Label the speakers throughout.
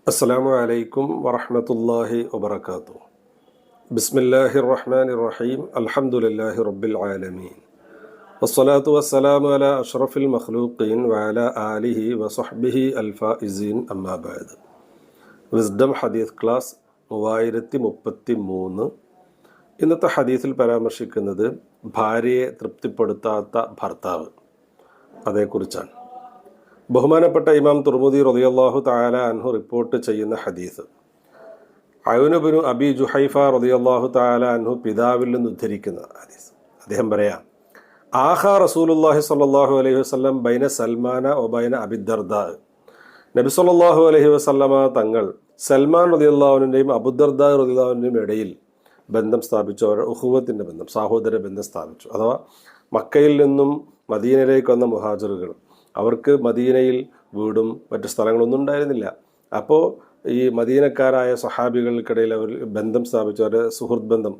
Speaker 1: അസ്സലാമു അലൈക്കും വറഹ്മത്തുള്ളാഹി വബറകാതുഹു. ബിസ്മില്ലാഹിർ റഹ്മാനിർ റഹീം. അൽഹംദുലില്ലാഹി റബ്ബിൽ ആലമീൻ. വസ്സലാത്തു വസ്സലാമു അലാ അഷ്റഫിൽ മഖ്ലൂഖീൻ വഅലാ ആലിഹി വസഹ്ബിഹി അൽ ഫായിസീൻ. അമ്മാ ബഅദ്. വിസ്ഡം ഹദീസ് ക്ലാസ് 3033. ഇന്നത്തെ ഹദീസിൽ പരാമർശിക്കുന്നത് ഭാര്യയെ തൃപ്തിപ്പെടുത്താത്ത ഭർത്താവ്, അതേക്കുറിച്ചാണ്. ബഹുമാനപ്പെട്ട ഇമാം തുർമുദി റളിയല്ലാഹു തആല അൻഹു റിപ്പോർട്ട് ചെയ്യുന്ന ഹദീസ്, അയൂൻ ഇബ്നു അബി ജുഹൈഫ റളിയല്ലാഹു തആല അൻഹു പിതാവിൽ നിന്ന് ഉദ്ധരിക്കുന്ന ഹദീസ്. അദ്ദേഹം പറയാം, ആഹാ റസൂലുള്ളാഹി സ്വല്ലല്ലാഹു അലൈഹി വസല്ലം ബൈന സൽമാന വ ബൈന അബി ദർദാ. നബി സ്വല്ലല്ലാഹു അലൈഹി വസല്ലമ തങ്ങൾ സൽമാൻ റളിയല്ലാഹു അൻഹുവിൻ്റെയും അബൂ ദർദാ റളിയല്ലാഹു അൻഹുവിൻ്റെയും ഇടയിൽ ബന്ധം സ്ഥാപിച്ചു. അവരുടെ ഉഖുവത്തിൻ്റെ ബന്ധം, സഹോദര ബന്ധം സ്ഥാപിച്ചു. അഥവാ മക്കയിൽ നിന്നും മദീനയിലേക്ക് വന്ന മുഹാജിറുകൾ, അവർക്ക് മദീനയിൽ വീടും മറ്റു സ്ഥലങ്ങളൊന്നും ഉണ്ടായിരുന്നില്ല. അപ്പോൾ ഈ മദീനക്കാരായ സഹാബികൾക്കിടയിൽ അവർ ബന്ധം സ്ഥാപിച്ചു. അവരുടെ സുഹൃത്ത് ബന്ധം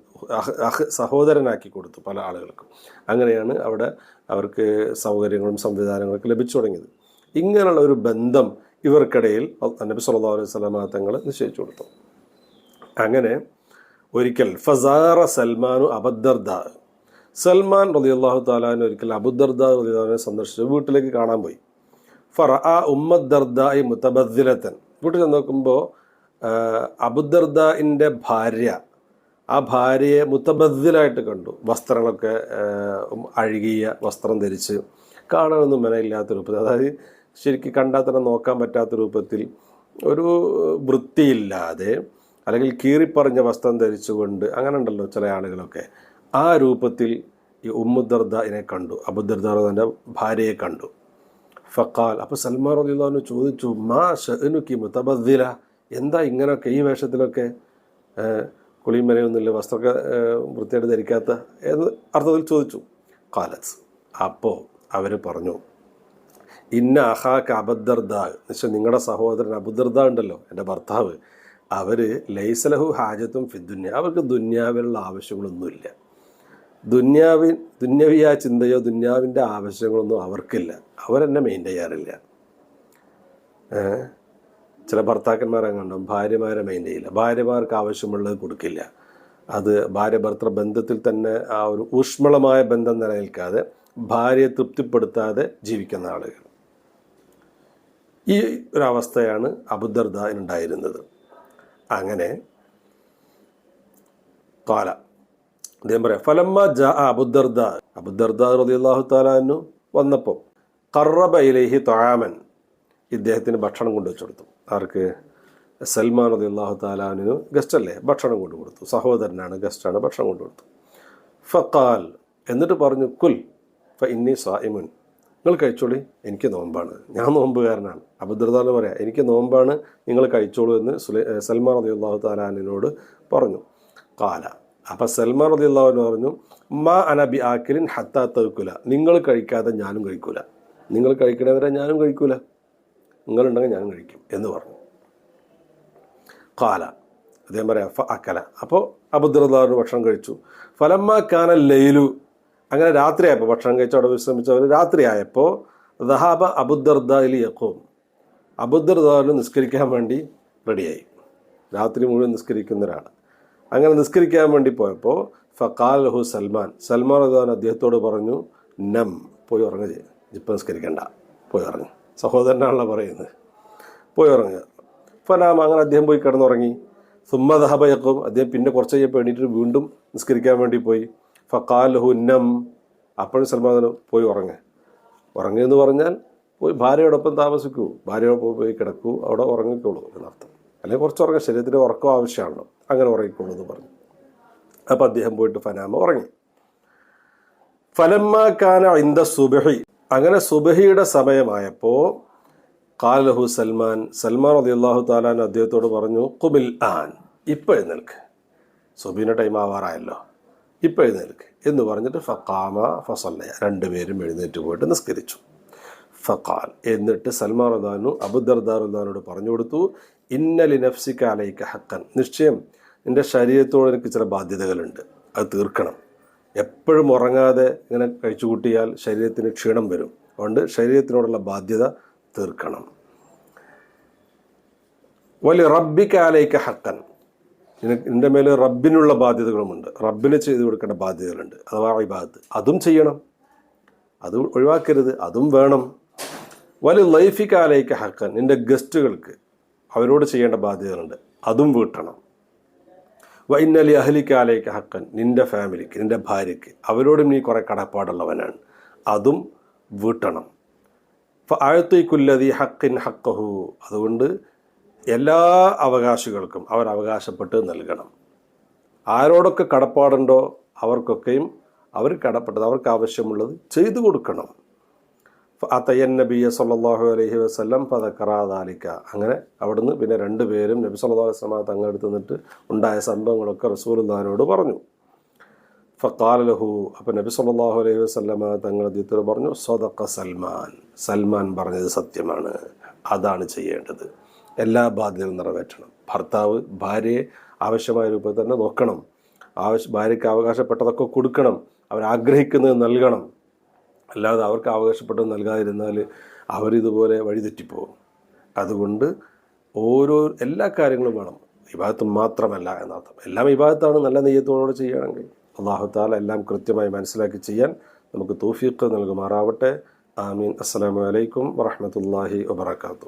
Speaker 1: സഹോദരനാക്കി കൊടുത്തു പല ആളുകൾക്കും. അങ്ങനെയാണ് അവിടെ അവർക്ക് സൗകര്യങ്ങളും സംവിധാനങ്ങളൊക്കെ ലഭിച്ചു തുടങ്ങിയത്. ഇങ്ങനെയുള്ള ഒരു ബന്ധം ഇവർക്കിടയിൽ നബി സല്ലല്ലാഹു അലൈഹി വസല്ലം തങ്ങൾ നിശ്ചയിച്ചു കൊടുത്തു. അങ്ങനെ ഒരിക്കൽ ഫസാറ സൽമാനു അബൂ ദർദാ, സൽമാൻ റളിയല്ലാഹു തആല ഒരിക്കൽ അബൂ ദർദാ റളിയല്ലാഹു അൻഹു സന്ദർശിച്ചു. വീട്ടിലേക്ക് കാണാൻ പോയി. ഫറഅ ഉമ്മ ദർദാഇ മുതബദ്ദിലതൻ. വീട്ടിൽ ചെന്ന് നോക്കുമ്പോൾ അബൂ ദർദാഇൻ്റെ ഭാര്യ, ആ ഭാര്യയെ മുതബദ്ദിലായിട്ട് കണ്ടു. വസ്ത്രങ്ങളൊക്കെ അഴുകിയ വസ്ത്രം ധരിച്ച്, കാണാനൊന്നും മനയില്ലാത്ത രൂപത്തിൽ, അതായത് ശരിക്കും കണ്ടാൽ തന്നെ നോക്കാൻ പറ്റാത്ത രൂപത്തിൽ, ഒരു വൃത്തിയില്ലാതെ അല്ലെങ്കിൽ കീറിപ്പറിഞ്ഞ വസ്ത്രം ധരിച്ചുകൊണ്ട്, അങ്ങനെ ഉണ്ടല്ലോ ചില ആളുകളൊക്കെ, ആ രൂപത്തിൽ ഈ ഉമ്മു ദർദാഇനെ കണ്ടു, അബൂ ദർദാന്റെ ഭാര്യയെ കണ്ടു. ഫഖാൽ, അപ്പോൾ സൽമാൻ റളിയല്ലാഹു അൻഹു ചോദിച്ചു, മാ ശഅനുകി മുതബദ്ദില, എന്താ ഇങ്ങനെയൊക്കെ ഈ വേഷത്തിലൊക്കെ, കുളിമനയൊന്നുമില്ല, വസ്ത്രമൊക്കെ വൃത്തിയായിട്ട് ധരിക്കാത്ത എന്ന് അർത്ഥത്തിൽ ചോദിച്ചു. ഖാലത്ത്, അപ്പോൾ അവർ പറഞ്ഞു, ഇന്ന അഖാക അബൂ ദർദാ, എന്നുവെച്ചാൽ നിങ്ങളുടെ സഹോദരൻ അബൂ ദർദാ ഉണ്ടല്ലോ, എൻ്റെ ഭർത്താവ്, അവർ ലൈസലഹു ഹാജത്തും ഫിദ്ദുന്യ, അവർക്ക് ദുന്യാവിലുള്ള ആവശ്യങ്ങളൊന്നുമില്ല. ദുന്യവിയ ചിന്തയോ ദുന്യാവിൻ്റെ ആവശ്യങ്ങളൊന്നും അവർക്കില്ല. അവരെന്നെ മെയിൻ ചെയ്യാറില്ല. ചില ഭർത്താക്കന്മാരെ കണ്ടും ഭാര്യമാരെ മെയിൻ ചെയ്യില്ല, ഭാര്യമാർക്ക് ആവശ്യമുള്ളത് കൊടുക്കില്ല. അത് ഭാര്യ ഭർത്തൃ ബന്ധത്തിൽ തന്നെ ആ ഒരു ഊഷ്മളമായ ബന്ധം നിലനിൽക്കാതെ, ഭാര്യയെ തൃപ്തിപ്പെടുത്താതെ ജീവിക്കുന്ന ആളുകൾ. ഈ ഒരവസ്ഥയാണ് അബൂ ദർദാഇനുണ്ടായിരുന്നത്. അങ്ങനെ കാല അദ്ദേഹം പറയാം, ഫലമ്മ ജാ അബൂ ദർദാ, അബൂ ദർദാ റളിയല്ലാഹു തആല അൻഹു വന്നപ്പോൾ ഖറബ ഇലൈഹി തആമൻ, ഇദ്ദേഹത്തിന് ഭക്ഷണം കൊണ്ടുവച്ചു കൊടുത്തു. ആർക്ക്? സൽമാൻ റളിയല്ലാഹു തആല അൻഹു ഗസ്റ്റ് അല്ലേ, ഭക്ഷണം കൊണ്ടു കൊടുത്തു. സഹോദരനാണ്, ഗസ്റ്റാണ്, ഭക്ഷണം കൊണ്ടു കൊടുത്തു. ഫഖാൽ, എന്നിട്ട് പറഞ്ഞു, കുൽ ഫഇന്നി സായിമുൻ, നിങ്ങൾ കഴിച്ചോളി, എനിക്ക് നോമ്പാണ്, ഞാൻ നോമ്പുകാരനാണ്. അബൂ ദർദാ പറയാം, എനിക്ക് നോമ്പാണ്, നിങ്ങൾ കഴിച്ചോളൂ എന്ന് സൽമാൻ റളിയല്ലാഹു തആല അൻഹുവിനോട് പറഞ്ഞു. ഖാല, അപ്പം സൽമാൻ റളിയല്ലാഹു അൻഹു പറഞ്ഞു, മാ അന ബി ആക്കിലിൻ ഹത്താ തഅകുല, നിങ്ങൾ കഴിക്കാതെ ഞാനും കഴിക്കൂല, നിങ്ങൾ കഴിക്കണവരെ ഞാനും കഴിക്കൂല, നിങ്ങളുണ്ടെങ്കിൽ ഞാനും കഴിക്കും എന്ന് പറഞ്ഞു. ഖാല, അദ്ദേഹം പറയാം, ഫ അക്കല, അപ്പോൾ അബൂ ദർദാ ഭക്ഷണം കഴിച്ചു. ഫലമ്മ കാന ലൈലു, അങ്ങനെ രാത്രിയായപ്പോൾ, ഭക്ഷണം കഴിച്ച് അവിടെ വിശ്രമിച്ചവർ രാത്രിയായപ്പോൾ, ദഹാബ അബൂ ദർദാ യഖൂം, അബൂ ദർദാ നിസ്കരിക്കാൻ വേണ്ടി റെഡിയായി. രാത്രി മുഴുവൻ നിസ്കരിക്കുന്ന ഒരാൾ. അങ്ങനെ നിസ്കരിക്കാൻ വേണ്ടി പോയപ്പോൾ ഫഖാൽ ലഹു സൽമാൻ, സൽമാൻ റളിയല്ലാഹു അദ്ദേഹത്തോട് പറഞ്ഞു, നം, പോയി ഉറങ്ങുക, ഇപ്പം നിസ്കരിക്കണ്ട, പോയി ഉറങ്ങുക. സഹോദരനാണല്ലോ പറയുന്നത്, പോയി ഉറങ്ങുക. ഫനാമ, അങ്ങനെ അദ്ദേഹം പോയി കിടന്നുറങ്ങി. സുമ്മ ദഹബ യഖൂം, അദ്ദേഹം പിന്നെ കുറച്ച് കഴിഞ്ഞപ്പോൾ എണീറ്റിട്ട് വീണ്ടും നിസ്കരിക്കാൻ വേണ്ടി പോയി. ഫഖാൽ ലഹു നം, അപ്പോഴും സൽമാൻ പോയി ഉറങ്ങുകയെന്ന് പറഞ്ഞാൽ പോയി ഭാര്യയോടൊപ്പം താമസിക്കൂ, ഭാര്യയോടൊപ്പം പോയി കിടക്കൂ, അവിടെ ഉറങ്ങിക്കോളൂ എന്നർത്ഥം. അല്ലെങ്കിൽ കുറച്ച് ഉറങ്ങുക, ശരീരത്തിന് ഉറക്കം ആവശ്യമാണല്ലോ, അങ്ങനെ ഉറങ്ങിക്കോളൂ എന്ന് പറഞ്ഞു. അപ്പം അദ്ദേഹം പോയിട്ട് ഫനാമ ഉറങ്ങി. ഫലമ്മ കാന ഇൻദ സുബ്ഹി, അങ്ങനെ സുബ്ഹിയുടെ സമയമായപ്പോൾ ഖാല ലഹു സൽമാൻ, സൽമാൻ റളിയല്ലാഹു തആല അദ്ദേഹത്തോട് പറഞ്ഞു, ഖുമിൽ ആൻ, ഇപ്പോൾ എഴുന്നേൽക്ക്, സുബ്ഹിയുടെ ടൈം ആവാറായല്ലോ, ഇപ്പോൾ എഴുന്നേൽക്ക് എന്ന് പറഞ്ഞിട്ട് ഫഖാമ ഫസല്ലയ, രണ്ടുപേരും എഴുന്നേറ്റ് പോയിട്ട് നിസ്കരിച്ചു. ഫഖാൽ, എന്നിട്ട് സൽമാൻ റളിയല്ലാഹു അബൂ ദർദാ റളിയല്ലാഹുവിനോട് പറഞ്ഞു കൊടുത്തു, ഇന്ന ലി നഫ്സിക അലൈക ഹഖൻ, നിശ്ചയം നിൻ്റെ ശരീരത്തോട് എനിക്ക് ചില ബാധ്യതകളുണ്ട്, അത് തീർക്കണം. എപ്പോഴും ഉറങ്ങാതെ ഇങ്ങനെ കഴിച്ചു കൂട്ടിയാൽ ശരീരത്തിന് ക്ഷീണം വരും. അതുകൊണ്ട് ശരീരത്തിനോടുള്ള ബാധ്യത തീർക്കണം. വലി റബ്ബിക അലൈക ഹഖൻ, നിന്റെ മേലെ റബ്ബിനുള്ള ബാധ്യതകളുമുണ്ട്, റബ്ബിന് ചെയ്തു കൊടുക്കേണ്ട ബാധ്യതകളുണ്ട്, അഥവാ ഇബാദത്ത്, അതും ചെയ്യണം, അത് ഒഴിവാക്കരുത്, അതും വേണം. വലി ലൈഫിക അലൈക ഹഖൻ, നിന്റെ ഗസ്റ്റുകൾക്ക് അവരോട് ചെയ്യേണ്ട ബാധ്യതകളുണ്ട്, അതും വീട്ടണം. വഇന്നലി അഹ്ലിക അലൈക ഹഖൻ, നിന്റെ ഫാമിലിക്ക്, നിന്റെ ഭാര്യയ്ക്ക്, അവരോടും നീ കുറേ കടപ്പാടുള്ളവനാണ്, അതും വീട്ടണം. ഫഅഅതി കുല്ലദി ഹഖിൻ ഹഖഹു, അതുകൊണ്ട് എല്ലാ അവകാശികൾക്കും അവർ അവകാശപ്പെട്ട് നൽകണം. ആരോടൊക്കെ കടപ്പാടുണ്ടോ അവർക്കൊക്കെയും അവർ കടപ്പെട്ടത്, അവർക്ക് ആവശ്യമുള്ളത് ചെയ്തു കൊടുക്കണം. ഫഅതയൻ നബിയ സല്ലല്ലാഹു അലൈഹി വസല്ലം ഫദക്കറ ദാലിക, അങ്ങനെ അവിടുന്ന് പിന്നെ രണ്ടുപേരും നബി സല്ലല്ലാഹു അലൈഹി വസല്ലം തങ്ങളടുത്ത് നിന്നിട്ട് ഉണ്ടായ സംഭവങ്ങളൊക്കെ റസൂലുള്ളാഹിനോട് പറഞ്ഞു. ഫഖാല ലഹു, അപ്പോൾ നബി സല്ലല്ലാഹു അലൈഹി വസല്ലം തങ്ങൾ അദ്ദേഹത്തോട് പറഞ്ഞു, സദഖ സൽമാൻ, സൽമാൻ പറഞ്ഞത് സത്യമാണ്, അതാണ് ചെയ്യേണ്ടത്. എല്ലാ ബാധ്യതകളും നിറവേറ്റണം. ഭർത്താവ് ഭാര്യയെ ആവശ്യമായ രൂപത്തിൽ തന്നെ നോക്കണം, ഭാര്യയ്ക്ക് അവകാശപ്പെട്ടതൊക്കെ കൊടുക്കണം, അവരാഗ്രഹിക്കുന്നത് നൽകണം. അല്ലാതെ അവർക്ക് അവകാശപ്പെട്ടത് നൽകാതിരുന്നാൽ അവരിതുപോലെ വഴിതെറ്റിപ്പോകും. അതുകൊണ്ട് എല്ലാ കാര്യങ്ങളും വേണം, ഇബാദത്ത് മാത്രമല്ല എന്നർത്ഥം. എല്ലാം ഇബാദത്താണ്, നല്ല നെയ്യത്തോടെ ചെയ്യുകയാണെങ്കിൽ. അല്ലാഹു തആല എല്ലാം കൃത്യമായി മനസ്സിലാക്കി ചെയ്യാൻ നമുക്ക് തൗഫീഖ് നൽകുമാറാവട്ടെ. ആമീൻ. അസ്സലാമു അലൈക്കും വറഹ്മത്തുള്ളാഹി വബറകാതുഹു.